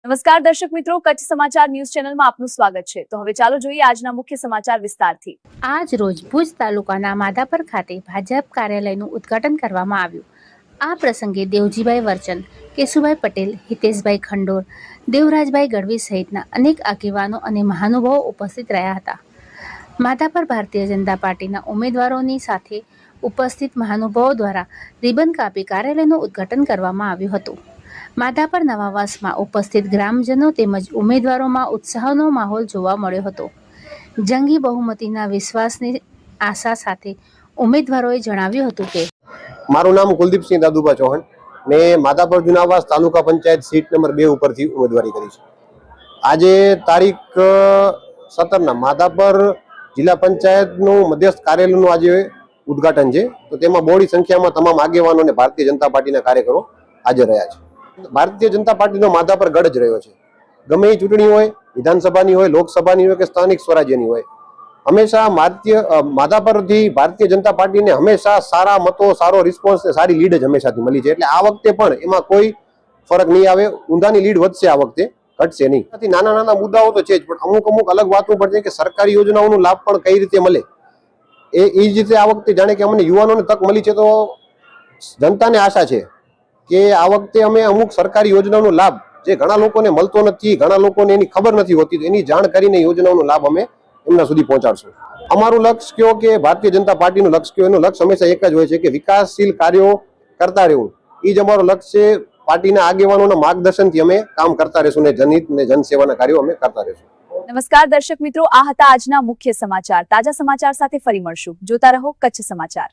નમસ્કાર દર્શક મિત્રો, કચ્છ સમાચાર ન્યૂઝ ચેનલમાં આપનું સ્વાગત છે। તો હવે ચાલો જોઈએ આજના મુખ્ય સમાચાર વિસ્તારથી। આજ રોજ ભુજ તાલુકાના માધાપર ખાતે ભાજપ કાર્યાલયનું ઉદ્ઘાટન કરવામાં આવ્યું। આ પ્રસંગે દેવજીભાઈ વર્ચન, કેશુભાઈ પટેલ, હિતેશભાઈ ખંડોર, દેવરાજભાઈ ગઢવી સહિતના અનેક આગેવાનો અને મહાનુભાવો ઉપસ્થિત રહ્યા હતા। માધાપર ભારતીય જનતા પાર્ટીના ઉમેદવારોની સાથે ઉપસ્થિત મહાનુભાવો દ્વારા રિબન કાપી કાર્યાલયનું ઉદ્ઘાટન કરવામાં આવ્યું હતું। માધાપર નવાવાસમાં ઉપસ્થિત ગ્રામજનો તેમજ ઉમેદવારોમાં ઉત્સાહનો માહોલ જોવા મળ્યો હતો। જંગી બહુમતીના વિશ્વાસની આશા સાથે ઉમેદવારોએ જણાવ્યું હતું કે મારું નામ કુલદીપસિંહ દાદુભા ચૌહાણ, મેં માધાપર જુનાવાસ તાલુકા પંચાયત સીટ નંબર 2 ઉપરથી ઉમેદવારી કરી છે। આજે તારીખ 17 માધાપર જિલ્લા પંચાયતનું મધ્યસ્થ કાર્યાલયનું આજે ઉદ્ઘાટન છે। તો તેમાં બહોળી સંખ્યામાં તમામ આગેવાનો અને ભારતીય જનતા પાર્ટીના કાર્યકરો હાજર રહ્યા છે। ભારતીય જનતા પાર્ટીનો માધાપર ગઢ જ રહ્યો છે। ગમે એ ચૂંટણી હોય, વિધાનસભાની હોય, લોકસભાની હોય કે સ્થાનિક સ્વરાજ્યની હોય, હંમેશા માધાપરથી ભારતીય જનતા પાર્ટીને હંમેશા સારા મતો, સારો રિસ્પોન્સ ને સારી લીડ જ હંમેશાથી મળી છે। એટલે આ વખતે પણ એમાં કોઈ ફરક નહીં આવે, ઊંધાની લીડ વધશે, આ વખતે ઘટશે નહીં। નાના નાના મુદ્દાઓ તો છે જ, પણ અમુક અલગ વાતો પણ છે કે સરકારી યોજનાઓનો લાભ પણ કઈ રીતે મળે એ જ રીતે આ વખતે જાણે કે અમને યુવાનોને તક મળી છે, તો જનતાને આશા છે કે આ વખતે અમે અમુક સરકારી યોજનાઓનો લાભ જે ઘણા લોકોને મળતો નથી, ઘણા લોકોને એની ખબર નથી હોતી, તો એની જાણ કરીને યોજનાઓનો લાભ અમે એમના સુધી પહોંચાડશું। અમારું લક્ષ્ય કયો કે ભારતીય જનતા પાર્ટીનું લક્ષ્ય કયો, એનું લક્ષ્ય હંમેશા એક જ હોય છે કે વિકાસશીલ કાર્યો કરતા રહેવું। એ જ અમારું લક્ષ્ય છે। પાર્ટીના આગેવાનોના માર્ગદર્શનથી અમે કામ કરતા રહેશું ને જનહિત ને જનસેવાના કાર્યો અમે કરતા રહેશું। નમસ્કાર દર્શક મિત્રો, આ હતા આજના મુખ્ય સમાચાર। તાજા સમાચાર સાથે ફરી મળશું। જોતા રહો કચ્છ સમાચાર।